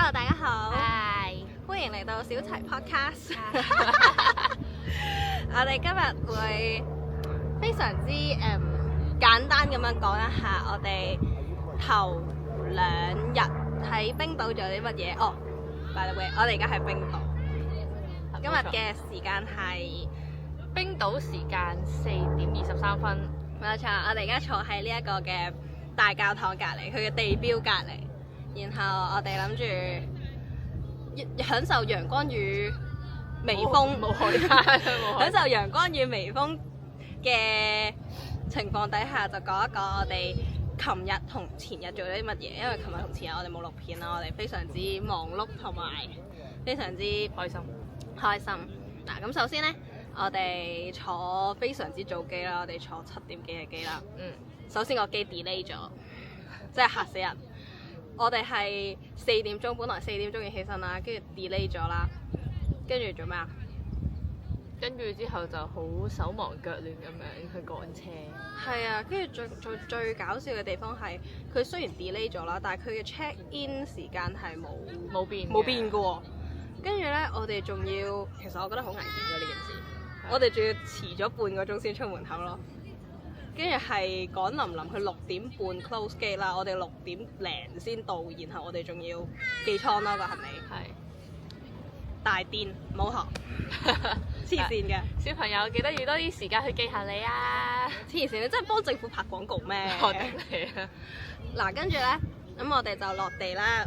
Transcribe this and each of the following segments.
Hello，大家好， Hi，歡迎嚟到小齊 Podcast。我哋今日會非常之簡單咁樣講一下我哋頭2日喺冰島做啲乜嘢。哦，by the way，我哋而家喺冰島。今日嘅時間係冰島時間4:23。冇錯，我哋而家坐喺呢一個嘅大教堂隔離，佢嘅地標隔離。然後我哋諗住享受陽光與微風，冇海灘，享受陽光與微風嘅情況底下，就講一講我哋琴日同前日做咗啲乜嘢。因為琴日同前日我哋冇錄片啦，我哋非常之忙碌同埋非常之開心。嗱，咁首先呢，我哋坐非常之早機啦，我哋坐7點幾嘅機啦。首先個機 delay 咗，真係嚇死人。我哋係4點鐘，本來4點鐘要起身啦，跟住 delay 咗啦，跟住做咩啊？跟住之後就好手忙腳亂咁樣去趕車。係啊，跟住最搞笑嘅地方係，佢雖然 delay 咗啦，但係佢嘅 check in 時間係冇變嘅喎。跟住呢，我哋仲要，其實我覺得好危險嘅呢件事，我哋仲要遲咗半個鐘先出門口咯。跟住係趕臨臨，佢6點半 close gate 啦，我哋6點零先到，然後我哋仲要寄倉啦個行李。係大癲，唔好學，黐線嘅。小朋友記得要多啲時間去寄行李啊！黐線，你真係幫政府拍廣告咩？我頂你啊！嗱，跟住呢，咁我哋就落地啦，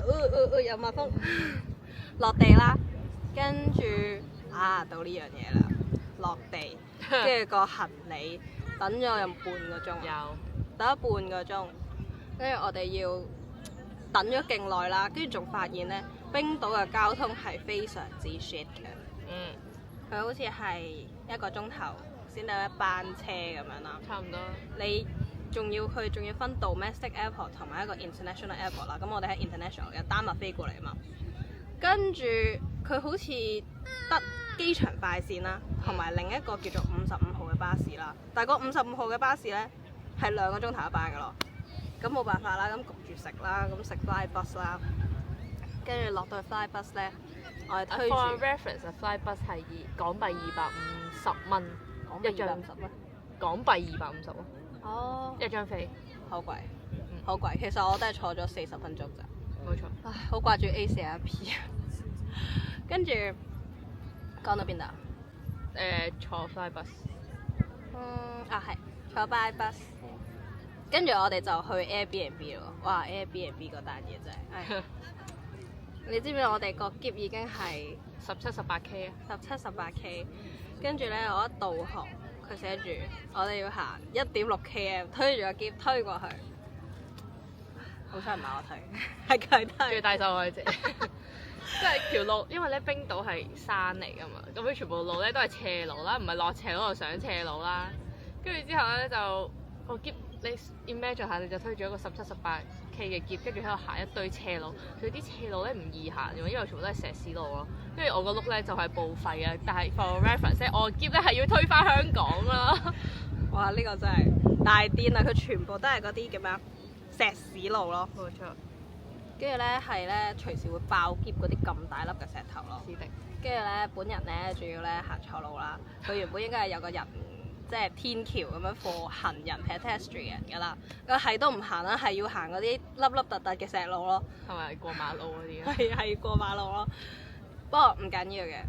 有蜜蜂，落地啦，跟住到呢樣嘢啦，落地，跟住個行李。等咗有半個鐘，等咗半個鐘，跟住我哋要等咗勁耐啦，跟住仲發現呢，冰島嘅交通係非常之 shit 嘅。佢好似係1個鐘頭先有一班車咁樣啦。差唔多。你仲要分 domestic airport 同埋一個 international airport 啦。咁我哋喺 international 嘅丹麥飛過嚟啊嘛。跟住佢好似得機場快線啦，同埋另一個叫做55號嘅巴士啦。但係個55號嘅巴士呢，係2個鐘頭一班嘅咯。咁冇辦法啦，咁焗住食啦，咁食 Flybus 啦。跟住落到去 Flybus 呢，我哋推住。For reference，Flybus 係港幣250蚊一張，港幣250蚊。哦。一張飛。好貴，好貴。其實我都係坐咗40分鐘咋。冇錯。唉，好掛住 A4P。跟住講到邊度啊？坐 Flybus。係坐 Flybus。跟住我哋就去 Airbnb 咯。哇 ！Airbnb 嗰單嘢真係，你知唔知我哋個篋已經係17-18K 啊？17-18K。跟住呢，我一導航，佢寫住我哋要行1.6km，推住個篋推過去。好彩唔係我推，係佢推。最大受害者。即係條路，因為咧冰島係山嚟㗎嘛，咁佢全部路咧都係斜路啦，唔係落斜路就上斜路啦。跟住之後咧就個篋，你 imagine 下，你就推住一個17-18K 嘅篋，跟住喺度行一堆斜路。佢啲斜路咧唔易行㗎嘛，因為全部都係石屎路咯。跟住我個轆咧就係報廢啊，但係 for reference 我個篋咧係要推返香港啦。哇！呢個真係大癲啦！佢全部都係嗰啲叫咩啊？石屎路咯。冇錯。跟住咧係咧隨時會爆篋嗰啲咁大粒嘅石頭咯。跟住咧本人咧仲要咧行錯路啦。佢原本應該係有個人即係天橋咁樣for行人 pedestrian 㗎啦。佢係都唔行啦，係要行嗰啲粒粒突突嘅石路咯。係咪過馬路嗰啲啊？係過馬路咯。不過唔緊要嘅。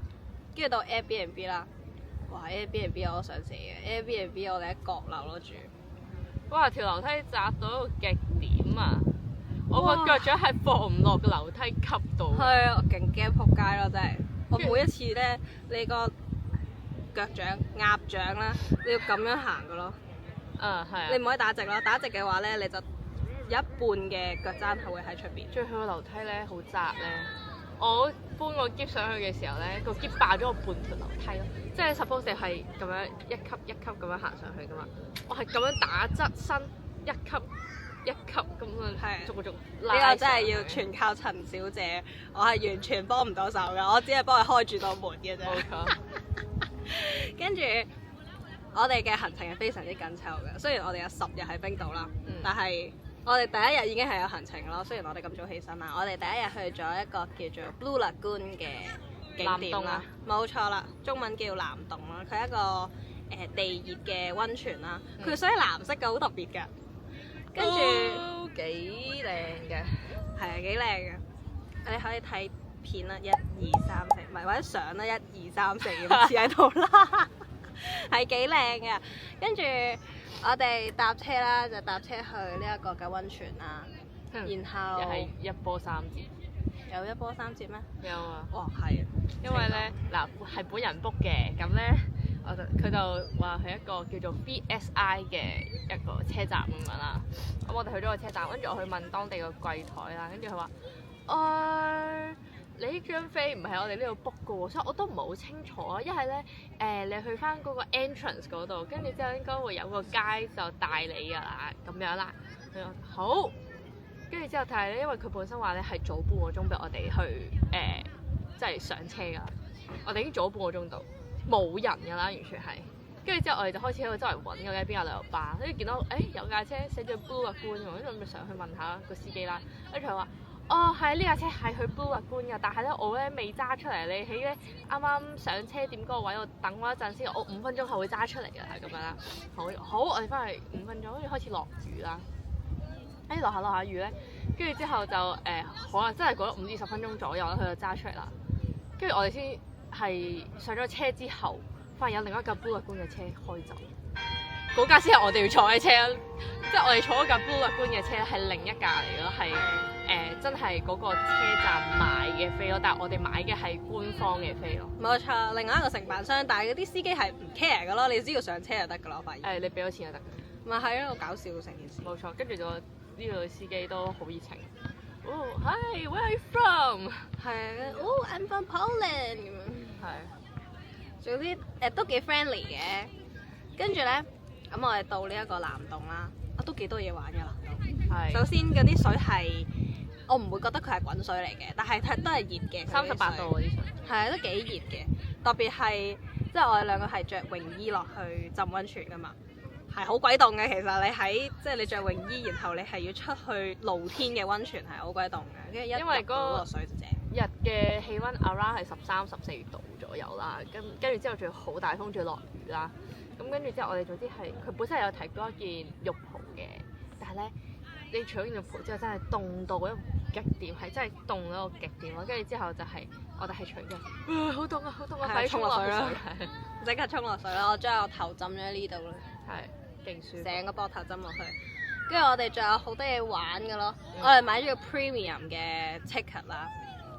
跟住到 Airbnb 啦。哇 ！Airbnb 我都想死嘅。Airbnb 我哋喺閣樓咯住。哇！條樓梯窄到一個極點啊！我個腳掌係放唔落個樓梯級度。係啊，我勁驚仆街咯，真係。我每一次咧，你個腳掌、鴨掌啦，你要咁樣行噶咯。係啊。你唔可以打直咯，打直嘅話咧，你就有一半嘅腳踭係會喺出邊。最佢個樓梯咧好窄咧，我搬個篋上去嘅時候咧，個篋霸咗我半條樓梯咯。即係 suppose 你係咁樣一級一級咁樣行上去噶嘛，我係咁樣打側身一級。一級咁樣，逐個拉。呢個真係要全靠陳小姐，我係完全幫唔到手㗎，我只係幫佢開住道門嘅啫。冇錯。跟住我哋嘅行程係非常之緊湊嘅，雖然我哋有10日喺冰島啦，但係我哋第一日已經係有行程咯，雖然我哋咁早起身啦。我哋第一日去咗一個叫做 Blue Lagoon 嘅景點啦，冇錯啦，中文叫藍洞啦。佢係一個地熱嘅溫泉啦，佢水係藍色嘅，好特別㗎。跟住都幾靚嘅，係啊，幾靚嘅。你可以睇片啦，1、2、3、4，唔係或者相啦，1、2、3、4咁似喺度啦，係幾靚嘅。跟住我哋搭車啦，就搭車去呢一個嘅溫泉啦，然後又係一波三折。有一波三折咩？有啊。哇，係。因為咧嗱係本人 book 嘅，咁咧佢就話係一個叫做 BSI 嘅一個車站咁樣啦。咁我哋去咗個車站，跟住我去問當地個櫃台啦，跟住佢話：你呢張飛唔係我哋呢度 book 嘅喎，所以我都唔係好清楚啊。一係咧你去翻嗰個 entrance 嗰度，跟住之後應該會有個街就帶你㗎啦，咁樣啦。佢話好，跟住之後但係咧，因為佢本身話咧係早半個鐘俾我哋去即係上車㗎。我哋已經早咗半個鐘度，冇人㗎啦，完全係。跟住之後我哋就開始喺度周圍揾究竟邊有旅遊巴，跟住見到有架車寫住 Blue Lagoon 喎，跟住我咪上去問下個司機啦。跟住佢話：係呢架車係去 Blue Lagoon㗎，但係咧我咧未揸出嚟，你喺咧啱啱上車點嗰個位度等我一陣先，我5分鐘後會揸出嚟㗎，係咁樣啦。好，我哋翻去5分鐘，跟住開始落雨啦。落下雨咧，跟住之後就可能真係過咗5至10分鐘左右啦，佢就揸出嚟啦。跟住我哋先係上咗車之後，發現有另一架 Blue Lagoon 嘅車開走，嗰架先係我哋要坐嘅車，即係我哋坐嗰架 Blue Lagoon 嘅車係另一架嚟咯，係真係嗰個車站買嘅飛咯，但係我哋買嘅係官方嘅飛咯。冇錯，另外一個承辦商，但係嗰啲司機係唔 care 㗎咯，你只要上車就得㗎啦，我發現。你俾咗錢就得。咪係咯，好搞笑成件事。冇錯，跟住就呢個司機都好熱情。Hi, where are you from？ 係I'm from Poland 咁樣。係。總之都幾 friendly 嘅。跟住咧，咁我哋到呢一個藍洞啦，都幾多嘢玩嘅藍洞。係。首先嗰啲水係，我唔會覺得佢係滾水嚟嘅，但係都係熱嘅。38度嗰啲水。係都幾熱嘅，特別係即係我哋兩個係着泳衣落去浸溫泉㗎嘛。係好鬼凍嘅，其實你喺即係你着泳衣，然後你係要出去露天嘅溫泉係好鬼凍嘅，跟住因為嗰個水就正。日嘅氣温 around 係13、14度左右啦，跟住之後仲要好大風，仲要落雨啦。咁跟住之後我哋總之係佢本身係有提供一件浴袍嘅，但係咧你除咗件浴袍之後真係凍到一個極點，係真係凍到一個極點咯。跟住之後就係我哋係除嘅，好凍啊好凍啊，快啲衝落水啦！即刻衝落水啦！我將我頭浸咗喺呢度啦。係。成個膊頭浸落去，跟住我哋仲有好多嘢玩嘅咯。我哋買咗個 premium 嘅 ticket 啦，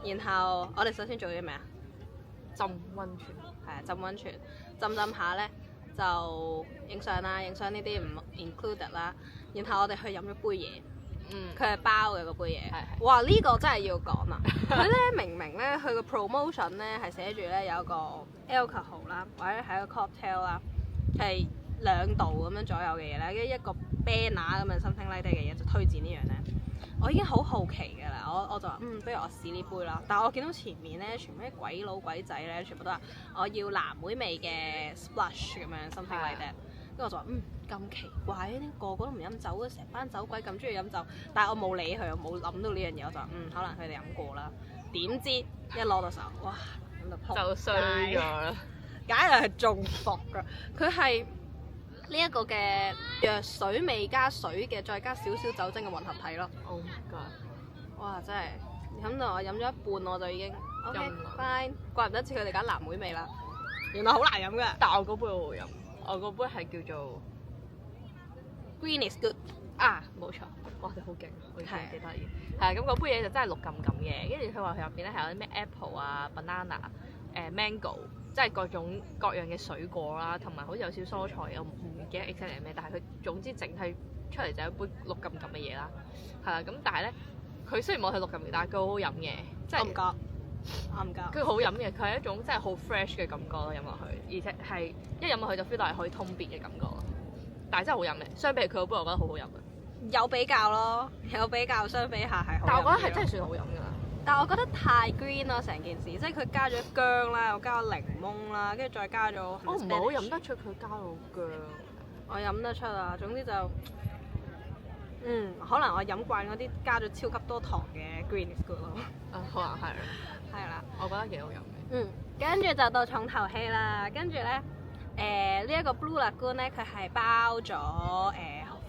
然後我哋首先做咗啲咩啊？浸溫泉，係啊，浸溫泉，浸下咧就影相啦，影相呢啲唔 included 啦。然後我哋去飲咗杯嘢，佢係包嘅嗰杯嘢。哇！呢個真係要講啦，佢咧明咧佢個 promotion 咧係寫住咧有個 alcohol 啦，或者係一個 cocktail 啦，係2度咁樣左右嘅嘢咧，跟住一個 banner 咁樣 something like that 嘅嘢就推薦呢樣咧。我已經好好奇㗎啦，我就話不如我試呢杯啦。但係我見到前面咧，全部啲鬼佬鬼仔咧，全部都話我要藍莓味嘅 splash 咁樣 something like that。跟住我就話咁奇怪啲個個都唔飲酒嘅，成班酒鬼咁中意飲酒。但係我冇理佢，我冇諗到呢樣嘢，我就話可能佢哋飲過啦。點知一攞到手，哇咁就衰咗啦！簡直係中伏㗎，佢係呢一個嘅藥水味加水嘅，再加少少酒精嘅混合體咯。Oh my god！哇，真係飲到我飲咗一半我就已經 OK fine， 怪唔得知佢哋揀藍莓味啦。原來好難飲㗎。但我嗰杯好好飲，我嗰杯係叫做 Green is good 啊，冇錯。哇，你好勁，我記得意。係啊，咁嗰杯嘢就真係綠撳撳嘅，跟住佢話佢入邊咧係有啲咩 apple 啊、banana、mango。即係各種各樣嘅水果啦，同埋好似有少蔬菜，我唔記得 exactly 係咩，但係佢總之整體出嚟就係一杯綠撳撳嘅嘢啦，係啦。咁但係咧，佢雖然冇佢綠撳嘅，但係佢好好飲嘅，即係我唔覺，佢好飲嘅，佢係一種真係好 fresh 嘅感覺咯，飲落去，而且係一飲落去就 feel 到係可以通便嘅感覺咯。但係真係好飲嘅，相比佢嗰杯，我覺得好好飲嘅。有比較咯，有比較相比下係好飲。但係我覺得係真係算好飲㗎啦。但係我覺得太 green 咯，成件事，即係佢加咗薑啦，又加咗檸檬啦，跟住再加咗。我唔係好飲得出佢加到薑。我飲得出啊，總之就可能我飲慣嗰啲加咗超級多糖嘅 Green is good 咯。可能係啦，係啦，我覺得幾好飲嘅。跟住就到重頭戲啦。跟住咧，呢一個 Blue Lagoon 咧，佢係包咗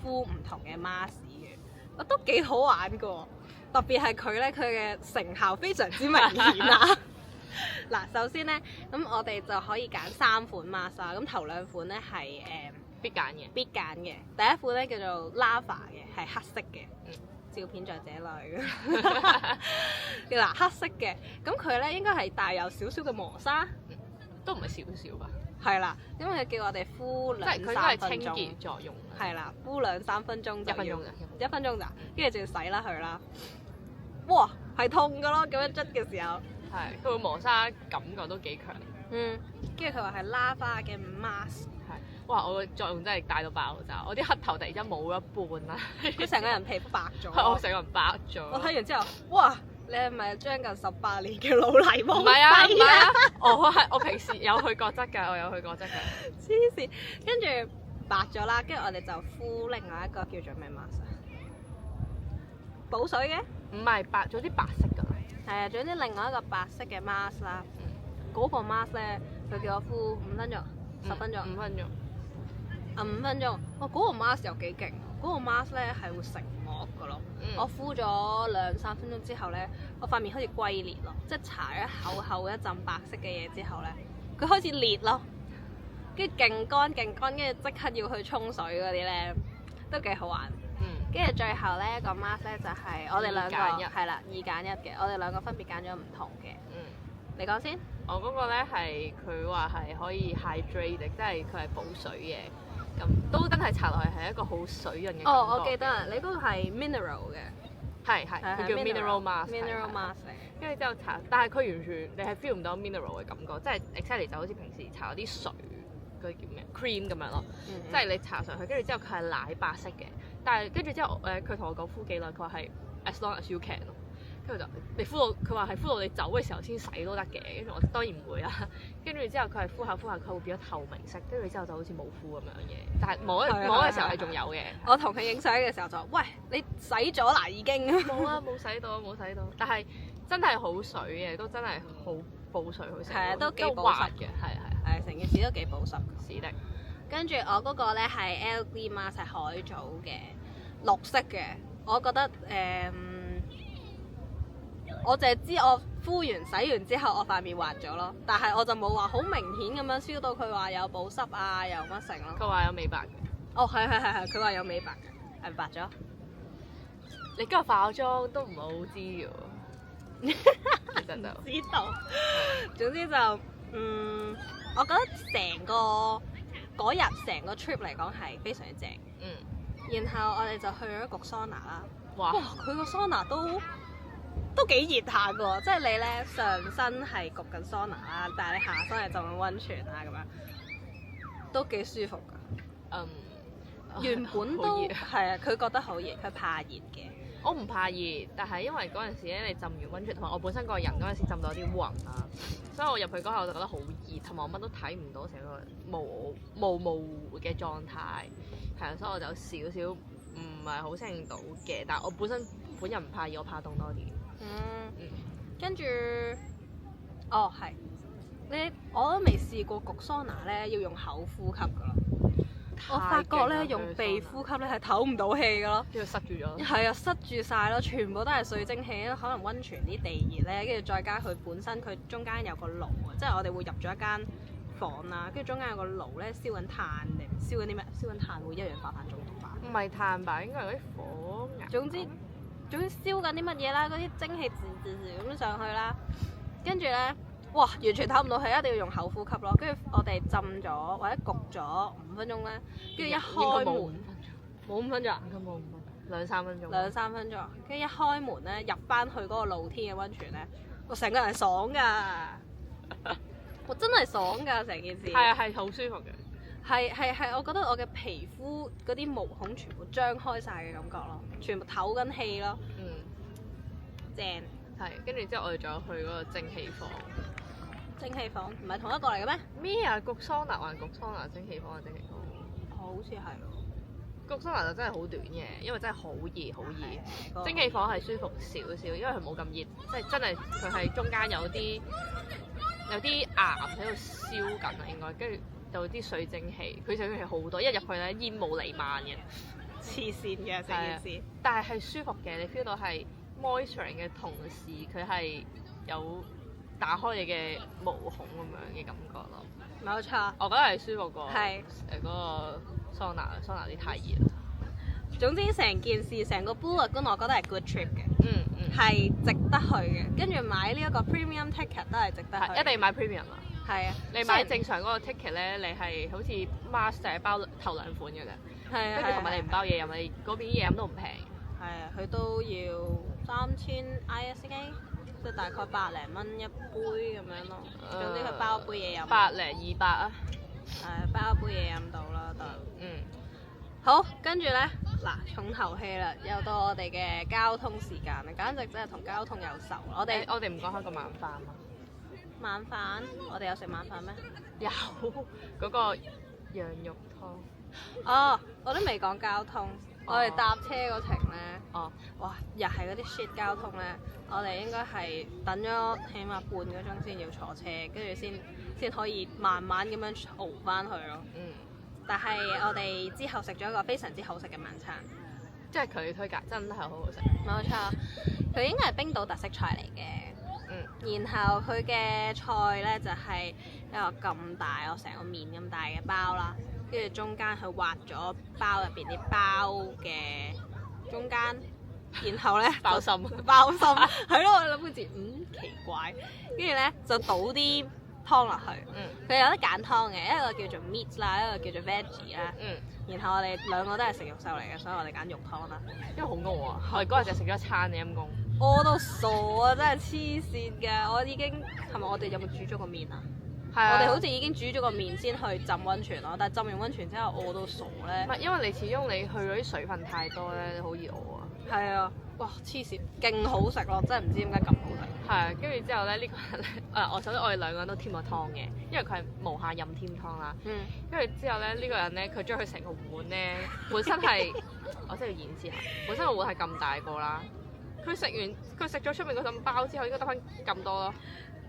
敷唔同嘅 mask 嘅，都幾好玩噶。特別係佢咧，佢嘅成效非常之明顯啊！嗱，首先咧，咁我哋就可以揀3款 mask 啦。咁頭2款咧係必揀嘅。必揀嘅。第一款咧叫做 Lava 嘅，係黑色嘅。照片在這裡。嗱，黑色嘅，咁佢咧應該係帶有少少嘅磨砂，都唔係少少吧？係啦，因為佢叫我哋敷2-3分鐘。即係佢應該係清潔作用。係啦，敷2-3分鐘就1分鐘咋？1分鐘咋？跟住就要洗啦佢啦。哇，係痛噶咯，咁樣捽嘅時候。係，佢個磨砂感覺都幾強。跟住佢話係 lava 嘅 mask。係，哇！我個作用真係大到爆炸，我啲黑頭突然間冇一半啦。佢成個人皮膚白咗。我成個人白咗。我睇完之後，哇！你係咪將近18年嘅老泥冇？唔係啊，唔係啊，我平時有去角質㗎，我有去角質㗎。黐線，跟住白咗啦，跟住我哋就敷另外一個叫做咩 mask 啊？補水嘅？唔係白咗啲白色㗎。係啊，仲有啲另外一個白色嘅 mask 啦。嗰個 mask 咧，佢叫我敷5分鐘、10分鐘。5分鐘。啊，5分鐘。哇，嗰個 mask 又幾勁。嗰個 mask 咧係會成膜㗎咯。我敷咗2-3分鐘之後咧，我塊面開始龜裂咯，即係搽咗厚厚一陣白色嘅嘢之後咧，佢開始裂咯，跟住勁乾，跟住即刻要去沖水嗰啲咧，都幾好玩。跟住最後咧個 mask 咧就係我哋兩個係啦2揀1嘅，我哋兩個分別揀咗唔同嘅。你講先。我嗰個咧係佢話係可以 hydrate，即係佢係補水嘅，咁都真係搽落去係一個好水潤嘅感覺。哦，我記得啦，你嗰個係 mineral 嘅。係，佢叫 mineral mask。mineral mask 嚟。跟住之後搽，但係佢完全你係 feel 唔到 mineral 嘅感覺，即係 exactly 就好似平時搽嗰啲水嗰啲叫咩 cream 咁樣咯，即係你搽上去，跟住之後佢係奶白色嘅，但係跟住之後佢同我講敷幾耐，佢話係 as long as you can 咯，跟住就你敷到佢話係敷到你走嘅時候先洗都得嘅，跟住我當然唔會啦，跟住之後佢係敷下敷下佢會變咗透明色，跟住之後就好似冇敷咁樣嘅，但係摸嘅時候係仲有嘅。我同佢影相嘅時候就話：喂，你洗咗啦已經？冇啊，冇洗到，但係真係好水嘅，都真係好補水好食。係啊，都幾保濕嘅，係成件事都幾保濕。是的。跟住我嗰個咧係 LED mask 係海藻嘅，綠色嘅，我覺得我淨係知我敷完洗完之後我塊面滑咗咯，但係我就冇話好明顯咁樣 feel 到佢話有保濕啊，又乜成咯。佢話有美白嘅。哦，係，佢話有美白嘅，係白咗。你今日化咗妝都唔係好知嘅喎。其實就知道。總之就我覺得成個嗰日成個 trip 嚟講係非常之正。然後我哋就去咗焗桑拿啦。哇！佢個桑拿都幾熱下嘅喎，即係你咧上身係焗緊桑拿啦，但係你下身係浸緊溫泉啊咁樣，都幾舒服㗎。原本都係啊，佢覺得好熱，佢怕熱嘅。我唔怕熱，但係因為嗰陣時咧，你浸完溫泉，同埋我本身個人嗰陣時浸到有啲暈啊，所以我入去嗰下我就覺得好熱，同埋我乜都睇唔到，成個模糊嘅狀態，係啊，所以我就少少唔係好適應到嘅。但係我本人唔怕熱，我怕凍多啲。跟住，係，我都未試過焗桑拿咧，要用口呼吸㗎咯。我發覺咧用鼻呼吸咧係唞唔到氣㗎咯，因為塞住咗。係啊，塞住晒咯，全部都係水蒸氣，可能溫泉啲地熱咧，跟住再加佢本身佢中間有個爐啊，即係我哋會入咗一間房啦，跟住中間有個爐咧燒緊炭定燒緊啲咩？燒緊炭會一氧化碳中毒吧？唔係炭吧，應該係嗰啲火牙。總之燒緊啲乜嘢啦，嗰啲蒸氣咁上去啦，跟住咧，哇，完全唞唔到氣，一定要用口呼吸咯。跟住我哋浸咗或者焗咗5分鐘咧，跟住一開門，冇5分鐘啊，應該冇5分鐘，2-3分鐘。2-3分鐘，跟住一開門咧，入翻去嗰個露天嘅溫泉咧，我成個人係爽㗎，我真係爽㗎成件事。係啊，係好舒服嘅。係，我覺得我嘅皮膚嗰啲毛孔全部張開晒嘅感覺咯，全部唞緊氣咯。正。係，跟住之後我哋仲有去嗰個蒸氣房。蒸氣房唔係同一個嚟嘅咩？咩啊？焗桑拿還焗桑拿，蒸氣房還蒸氣房。好似係咯。焗桑拿就真係好短嘅，因為真係好熱好熱。係蒸汽房係舒服少少，因為佢冇咁熱，即係真係佢係中間有啲岩喺度燒緊啊，應該跟住有啲水蒸氣，佢水蒸氣好多，一入去咧煙霧瀰漫嘅，黐線嘅成件事。但係舒服嘅，你 feel 到係 moisturing 嘅同時，佢係有打開你嘅毛孔咁樣嘅感覺咯。冇錯。我覺得係舒服過係嗰個桑拿啲太熱啦。總之成件事成個 Blue Lagoon 我覺得係 good trip 嘅，嗯，係值得去嘅。跟住買呢一個 premium ticket 都係值得去。一定要買 premium 啊！係啊，你買正常嗰個 ticket 咧，你係好似 mask 就係包頭兩款嘅啫，係啊，跟住同埋你唔包嘢飲，你嗰邊啲嘢飲都唔平。係啊，佢都要3000 ISK，即係大概100零蚊一杯咁樣咯。總之佢包杯嘢飲。100-200啊！係包杯嘢飲到啦，得。嗯。好，跟住咧嗱，重頭戲啦，又到我哋嘅交通時間啦，簡直真係同交通有仇。我哋唔講開個晚飯嘛？晚飯，我哋有食晚飯咩？有嗰個羊肉湯。哦，我都未講交通。我哋搭車嗰程咧，哇，又係嗰啲 shit 交通咧，我哋應該係等咗起碼半個鐘先要坐車，跟住先可以慢慢咁樣熬翻去咯。嗯。但係我哋之後食咗一個非常之好食嘅晚餐，即係佢推介，真係好好食。冇錯，佢應該係冰島特色菜嚟嘅。然後佢嘅菜咧就係一個咁大，我成個面咁大嘅包啦，跟住中間佢挖咗包入邊啲包嘅中間，然後咧包心係咯，我諗好似奇怪，跟住咧就倒啲湯落去，佢有得揀湯嘅，一個叫做 meat 啦，一個叫做 veggie 啦，然後我哋兩個都係食肉獸嚟嘅，所以我哋揀肉湯啦。因為好餓啊！我哋嗰日就食咗一餐嘅陰公。餓到傻啊！真係黐線嘅，我已經係咪我哋有冇煮咗個麵啊？係啊，我哋好似已經煮咗個麵先去浸溫泉咯，但係浸完溫泉之後餓到傻咧。唔係，因為你始終你去嗰啲水分太多咧，你好易餓啊。係啊，哇黐線，勁好食咯！真係唔知點解咁好食。係啊，跟住之後咧，呢個人咧，首先我哋兩個人都添咗湯嘅，因為佢係無限任添湯啦。跟住之後咧，呢個人咧，佢將佢成個碗咧，本身係我真係要演示下，本身個碗係咁大個啦。佢食咗出面嗰陣包之後，應該得翻咁多咯。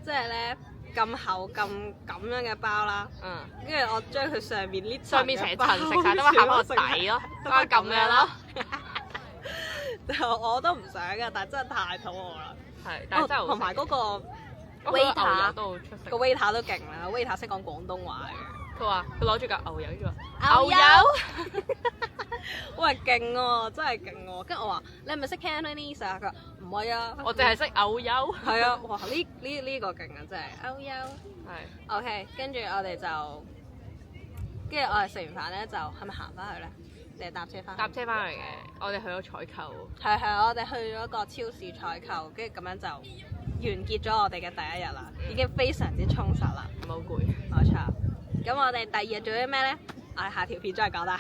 即係咧咁厚咁樣嘅包啦。跟住我將佢上面呢上面成層食晒，得翻下個底咯，得翻咁樣咯。我都唔想㗎，但係真係太肚餓啦。係，但係真係好食。同埋嗰個 waiter 都好出色。個 waiter 都勁啦 ，waiter 識講廣東話嘅。佢話佢攞住嚿牛油，佢話牛油。喂，勁喎，真係勁喎！跟住我話你係咪識 Cantonese 啊？佢話唔係啊，我淨係識牛油。係啊，哇！呢個勁啊，真係牛油。係。OK，跟住我哋食完飯咧，就係咪行翻去咧？定係搭車翻？搭車翻嚟嘅，我哋去咗採購。係，我哋去咗個超市採購，跟住咁樣就完結咗我哋嘅第一日啦，已經非常之充實啦。唔好攰。冇錯。咁我哋第二日做啲咩咧？我哋下條片再講啦。